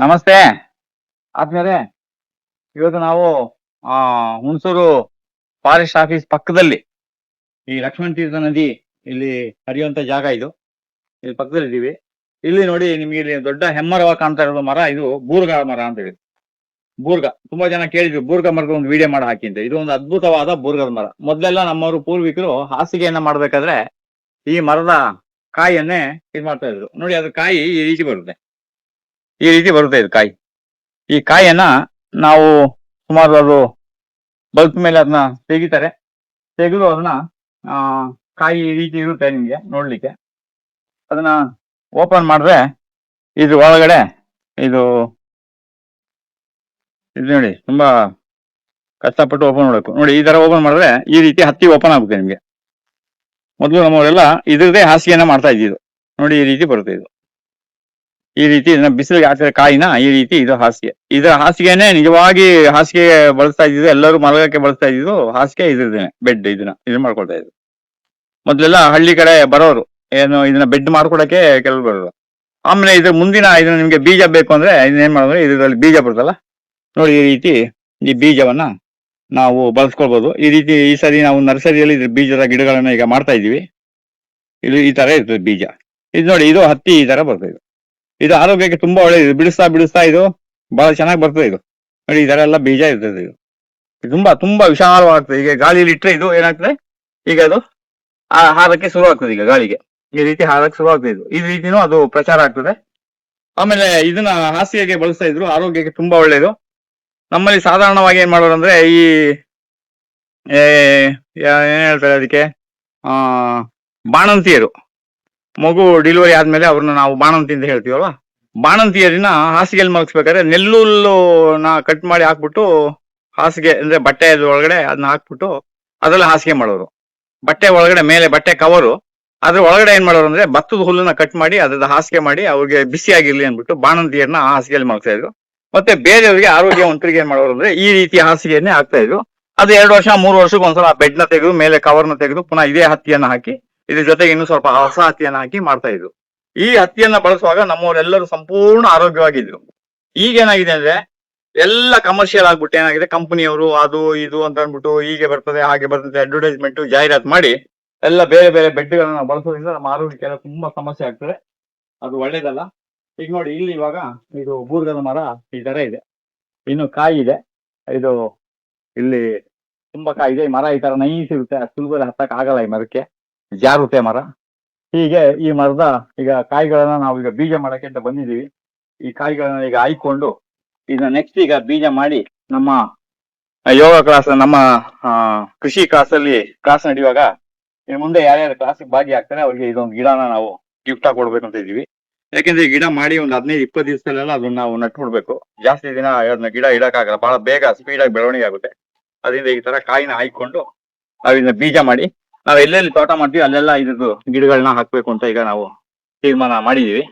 ನಮಸ್ತೆ ಆದ್ಮೇಲೆ ಇವತ್ತು ನಾವು ಹುಣಸೂರು ಫಾರೆಸ್ಟ್ ಆಫೀಸ್ ಪಕ್ಕದಲ್ಲಿ ಈ ಲಕ್ಷ್ಮಣ ತೀರ್ಥ ನದಿ ಇಲ್ಲಿ ಹರಿಯುವಂತ ಜಾಗ ಇದು. ಇಲ್ಲಿ ಪಕ್ಕದಲ್ಲಿ ಇದೀವಿ. ಇಲ್ಲಿ ನೋಡಿ ನಿಮ್ಗೆ ಇಲ್ಲಿ ದೊಡ್ಡ ಹೆಮ್ಮರವಾಗಿ ಕಾಣ್ತಾ ಇರೋದು ಮರ, ಇದು ಬೂರ್ಗ ಮರ ಅಂತ ಹೇಳಿ. ಬೂರ್ಗ ತುಂಬಾ ಜನ ಕೇಳಿದ್ವಿ, ಬೂರ್ಗ ಮರದ ಒಂದು ವಿಡಿಯೋ ಮಾಡಿ ಹಾಕಿ ಅಂತ. ಇದು ಒಂದು ಅದ್ಭುತವಾದ ಬೂರ್ಗದ ಮರ. ಮೊದಲೆಲ್ಲ ನಮ್ಮವರು ಪೂರ್ವಿಕರು ಹಾಸಿಗೆಯನ್ನ ಮಾಡ್ಬೇಕಾದ್ರೆ ಈ ಮರದ ಕಾಯಿಯನ್ನೇ ಇದು ಮಾಡ್ತಾ ಇದ್ರು. ನೋಡಿ ಅದ್ರ ಕಾಯಿ ಈ ರೀತಿ ಬರುತ್ತೆ, ಈ ರೀತಿ ಬರುತ್ತೆ ಇದು ಕಾಯಿ. ಈ ಕಾಯಿಯನ್ನ ನಾವು ಸುಮಾರು ಅದು ಬಲ್ಪ್ ಮೇಲೆ ಅದನ್ನ ತೆಗಿತಾರೆ. ತೆಗೆದು ಅದನ್ನ ಕಾಯಿ ಈ ರೀತಿ ಇರುತ್ತೆ ನಿಮ್ಗೆ ನೋಡ್ಲಿಕ್ಕೆ. ಅದನ್ನ ಓಪನ್ ಮಾಡಿದ್ರೆ ಇದ್ರ ಒಳಗಡೆ ಇದು ನೋಡಿ ತುಂಬಾ ಕಷ್ಟಪಟ್ಟು ಓಪನ್ ಮಾಡಬೇಕು. ನೋಡಿ ಈ ತರ ಓಪನ್ ಮಾಡಿದ್ರೆ ಈ ರೀತಿ ಹತ್ತಿ ಓಪನ್ ಆಗುತ್ತೆ ನಿಮ್ಗೆ. ಮೊದಲು ನಮ್ಮವರೆಲ್ಲ ಇದ್ರದೇ ಹಾಸಿಗೆಯನ್ನ ಮಾಡ್ತಾ ಇದ್ದಿದ್ದು. ನೋಡಿ ಈ ರೀತಿ ಬರುತ್ತೆ ಇದು. ಈ ರೀತಿ ಇದನ್ನ ಬಿಸಿಲಿಗೆ ಹಾಕಿದ ಕಾಯಿನ ಈ ರೀತಿ ಇದು ಹಾಸಿಗೆ. ಇದರ ಹಾಸಿಗೆನೆ ನಿಜವಾಗಿ ಹಾಸಿಗೆ ಬಳಸ್ತಾ ಇದ್ದಿದ್ದು, ಎಲ್ಲರೂ ಮಲಗಕ್ಕೆ ಬಳಸ್ತಾ ಇದ್ದಿದ್ದು ಹಾಸಿಗೆ ಇದ್ರದೇನೆ, ಬೆಡ್. ಇದನ್ನ ಮಾಡ್ಕೊಳ್ತಾ ಇದ್ರು ಮೊದ್ಲೆಲ್ಲ ಹಳ್ಳಿ ಕಡೆ ಬರೋರು. ಏನು ಇದನ್ನ ಬೆಡ್ ಮಾಡ್ಕೊಡಕ್ಕೆ ಕೆಲವರು ಬರೋರು. ಆಮೇಲೆ ಇದ್ರ ಮುಂದಿನ ಇದನ್ನ ನಿಮ್ಗೆ ಬೀಜ ಬೇಕು ಅಂದ್ರೆ ಇದನ್ನೇನ್ ಮಾಡಿದ್ರೆ ಇದ್ರಲ್ಲಿ ಬೀಜ ಬರುತ್ತಲ್ಲ ನೋಡಿ, ಈ ರೀತಿ ಈ ಬೀಜವನ್ನ ನಾವು ಬಳಸ್ಕೊಳ್ಬಹುದು. ಈ ರೀತಿ ಈ ಸರಿ ನಾವು ನರ್ಸರಿಯಲ್ಲಿ ಇದ್ರ ಬೀಜದ ಗಿಡಗಳನ್ನ ಈಗ ಮಾಡ್ತಾ ಇದೀವಿ. ಇದು ಈ ತರ ಇರ್ತದೆ ಬೀಜ. ಇದು ನೋಡಿ, ಇದು ಹತ್ತಿ ಈ ತರ ಬರ್ತದೆ. ಇದು ಆರೋಗ್ಯಕ್ಕೆ ತುಂಬಾ ಒಳ್ಳೇದು. ಬಿಡಿಸ್ತಾ ಇದು ಬಹಳ ಚೆನ್ನಾಗಿ ಬರ್ತದೆ. ಇದು ನೋಡಿ ಈ ತರ ಎಲ್ಲ ಬೀಜ ಇರ್ತದೆ. ಇದು ತುಂಬಾ ತುಂಬಾ ವಿಶಾಲವಾಗ್ತದೆ. ಈಗ ಗಾಳಿಲಿ ಇಟ್ರೆ ಇದು ಏನಾಗ್ತದೆ, ಈಗ ಅದು ಹಾರಕ್ಕೆ ಶುರು ಆಗ್ತದೆ. ಈಗ ಗಾಳಿಗೆ ಈ ರೀತಿ ಹಾರಕ್ಕೆ ಶುರು ಆಗ್ತದೆ. ಈ ರೀತಿನೂ ಅದು ಪ್ರಚಾರ ಆಗ್ತದೆ. ಆಮೇಲೆ ಇದನ್ನ ಹಾಸಿಗೆಗೆ ಬಳಸ್ತಾ ಇದ್ರು, ಆರೋಗ್ಯಕ್ಕೆ ತುಂಬಾ ಒಳ್ಳೇದು. ನಮ್ಮಲ್ಲಿ ಸಾಧಾರಣವಾಗಿ ಏನ್ ಮಾಡೋರು ಅಂದ್ರೆ ಈ ಏನ್ ಹೇಳ್ತಾರೆ ಅದಕ್ಕೆ, ಬಾಣಂತಿಯರು ಮಗು ಡೆಲಿವರಿ ಆದ್ಮೇಲೆ ಅವ್ರನ್ನ ನಾವು ಬಾಣಂತಿ ಅಂತ ಹೇಳ್ತೀವಲ್ವಾ, ಬಾಣಂತಿಯರಿನ ಹಾಸಿಗೆಯಲ್ಲಿ ಮಲಗಿಸ್ಬೇಕಾದ್ರೆ ನೆಲ್ಲುಲ್ಲುನ ಕಟ್ ಮಾಡಿ ಹಾಕ್ಬಿಟ್ಟು ಹಾಸಿಗೆ ಅಂದ್ರೆ ಬಟ್ಟೆ ಒಳಗಡೆ ಅದನ್ನ ಹಾಕ್ಬಿಟ್ಟು ಅದ್ರಲ್ಲಿ ಹಾಸಿಗೆ ಮಾಡೋರು. ಬಟ್ಟೆ ಒಳಗಡೆ ಮೇಲೆ ಬಟ್ಟೆ ಕವರು, ಅದ್ರ ಒಳಗಡೆ ಏನ್ ಮಾಡೋರು ಅಂದ್ರೆ ಭತ್ತದ ಹುಲ್ಲನ್ನ ಕಟ್ ಮಾಡಿ ಅದ್ರದ್ದು ಹಾಸಿಗೆ ಮಾಡಿ ಅವ್ರಿಗೆ ಬಿಸಿ ಆಗಿರ್ಲಿ ಅಂದ್ಬಿಟ್ಟು ಬಾಣಂತಿಯರನ್ನ ಹಾಸಿಗೆಯಲ್ಲಿ ಮಲಗ್ತಾ ಇದ್ರು. ಮತ್ತೆ ಬೇರೆಯವರಿಗೆ ಆರೋಗ್ಯವಂತರಿಗೆ ಏನ್ ಮಾಡೋರು ಅಂದ್ರೆ ಈ ರೀತಿ ಹಾಸಿಗೆಯನ್ನೇ ಹಾಕ್ತಾ ಇದ್ರು. ಅದು 2 ವರ್ಷ 3 ವರ್ಷಕ್ಕೆ ಒಂದ್ಸಲ ಬೆಡ್ ನ ತೆಗೆದು ಮೇಲೆ ಕವರ್ನ ತೆಗೆದು ಪುನಃ ಇದೇ ಹತ್ತಿಯನ್ನ ಹಾಕಿ ಇದ್ರ ಜೊತೆಗೆ ಇನ್ನೂ ಸ್ವಲ್ಪ ಹೊಸ ಹತ್ತಿಯನ್ನ ಹಾಕಿ ಮಾಡ್ತಾ ಇದ್ರು. ಈ ಹತ್ತಿಯನ್ನ ಬಳಸುವಾಗ ನಮ್ಮವರೆಲ್ಲರೂ ಸಂಪೂರ್ಣ ಆರೋಗ್ಯವಾಗಿದ್ರು. ಈಗೇನಾಗಿದೆ ಅಂದ್ರೆ ಎಲ್ಲ ಕಮರ್ಷಿಯಲ್ ಆಗ್ಬಿಟ್ಟು ಏನಾಗಿದೆ, ಕಂಪನಿಯವರು ಅದು ಇದು ಅಂತ ಅಂದ್ಬಿಟ್ಟು ಹೀಗೆ ಬರ್ತದೆ ಹಾಗೆ ಬರ್ತದೆ ಅಡ್ವರ್ಟೈಸ್ಮೆಂಟ್ ಜಾಹೀರಾತು ಮಾಡಿ ಎಲ್ಲ ಬೇರೆ ಬೇರೆ ಬೆಡ್ಗಳನ್ನ ಬಳಸೋದ್ರಿಂದ ನಮ್ಮ ಆರೋಗ್ಯಕ್ಕೆಲ್ಲ ತುಂಬಾ ಸಮಸ್ಯೆ ಆಗ್ತದೆ. ಅದು ಒಳ್ಳೇದಲ್ಲ. ಈಗ ನೋಡಿ ಇಲ್ಲಿ ಇವಾಗ ಇದು ಬೂರ್ಗದ ಮರ ಈ ತರ ಇದೆ, ಇನ್ನು ಕಾಯಿ ಇದೆ. ಇದು ಇಲ್ಲಿ ತುಂಬಾ ಕಾಯಿ ಇದೆ. ಈ ಮರ ಈ ತರ ನೈಸ್ ಇರುತ್ತೆ, ಸುಲಭದಲ್ಲಿ ಹತ್ತಕ್ ಆಗಲ್ಲ. ಈ ಮರಕ್ಕೆ ಜಾರುತ್ತೆ ಮರ. ಹೀಗೆ ಈ ಮರದ ಈಗ ಕಾಯಿಗಳನ್ನ ನಾವು ಈಗ ಬೀಜ ಮಾಡಕ್ಕೆ ಅಂತ ಬಂದಿದ್ದೀವಿ. ಈ ಕಾಯಿಗಳನ್ನ ಈಗ ಆಯ್ಕೊಂಡು ಇದನ್ನ ನೆಕ್ಸ್ಟ್ ಈಗ ಬೀಜ ಮಾಡಿ ನಮ್ಮ ಯೋಗ ಕ್ಲಾಸ್, ನಮ್ಮ ಕೃಷಿ ಕ್ಲಾಸ್ ನಡೆಯುವಾಗ ಇನ್ನು ಮುಂದೆ ಯಾರ್ಯಾರು ಕ್ಲಾಸಿಗೆ ಭಾಗಿಯಾಗ್ತಾರೆ ಅವ್ರಿಗೆ ಇದೊಂದು ಗಿಡನ ನಾವು ಗಿಫ್ಟ್ ಆಗಿ ಕೊಡ್ಬೇಕು ಅಂತ ಇದೀವಿ. ಯಾಕೆಂದ್ರೆ ಈ ಗಿಡ ಮಾಡಿ ಒಂದು 15-20 ದಿವಸದಲ್ಲೆಲ್ಲ ಅದನ್ನ ನಾವು ನಟ್ಬಿಡ್ಬೇಕು. ಜಾಸ್ತಿ ದಿನ ಅದನ್ನ ಗಿಡ ಇಡಕ್ಕಾಗಲ್ಲ, ಬಹಳ ಬೇಗ ಸ್ಪೀಡ್ ಆಗಿ ಬೆಳವಣಿಗೆ ಆಗುತ್ತೆ. ಅದರಿಂದ ಈ ತರ ಕಾಯಿನ ಹಾಯ್ಕೊಂಡು ನಾವು ಇದನ್ನ ಬೀಜ ಮಾಡಿ ನಾವ್ ಎಲ್ಲೆಲ್ಲಿ ತೋಟ ಮಾಡ್ತೀವಿ ಅಲ್ಲೆಲ್ಲ ಇದ್ರದ್ದು ಗಿಡಗಳನ್ನ ಹಾಕ್ಬೇಕು ಅಂತ ಈಗ ನಾವು ತೀರ್ಮಾನ ಮಾಡಿದೀವಿ.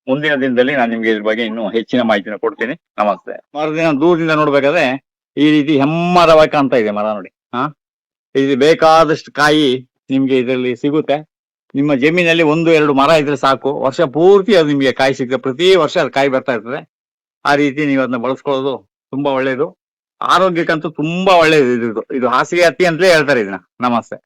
ಮುಂದಿನ ದಿನದಲ್ಲಿ ನಾನು ನಿಮ್ಗೆ ಇದ್ರ ಬಗ್ಗೆ ಇನ್ನೂ ಹೆಚ್ಚಿನ ಮಾಹಿತಿನ ಕೊಡ್ತೀನಿ. ನಮಸ್ತೆ. ಮರದಿನ ದೂರದಿಂದ ನೋಡ್ಬೇಕಾದ್ರೆ ಈ ರೀತಿ ಹೆಮ್ಮರವಾಗಿ ಕಾಣ್ತಾ ಇದೆ ಮರ ನೋಡಿ. ಇದು ಬೇಕಾದಷ್ಟು ಕಾಯಿ ನಿಮ್ಗೆ ಇದರಲ್ಲಿ ಸಿಗುತ್ತೆ. ನಿಮ್ಮ ಜಮೀನಲ್ಲಿ 1-2 ಮರ ಇದ್ರೆ ಸಾಕು, ವರ್ಷ ಪೂರ್ತಿ ಅದು ನಿಮ್ಗೆ ಕಾಯಿ ಸಿಗುತ್ತೆ. ಪ್ರತಿ ವರ್ಷ ಅದು ಕಾಯಿ ಬರ್ತಾ ಇರ್ತದೆ. ಆ ರೀತಿ ನೀವು ಅದನ್ನ ಬಳಸ್ಕೊಳ್ಳೋದು ತುಂಬಾ ಒಳ್ಳೇದು. ಆರೋಗ್ಯಕ್ಕಂತೂ ತುಂಬಾ ಒಳ್ಳೇದು. ಇದು ಹಾಸಿಗೆ ಹತ್ತಿ ಅಂತಲೇ ಹೇಳ್ತಾರೆ ಇದನ್ನ. ನಮಸ್ತೆ.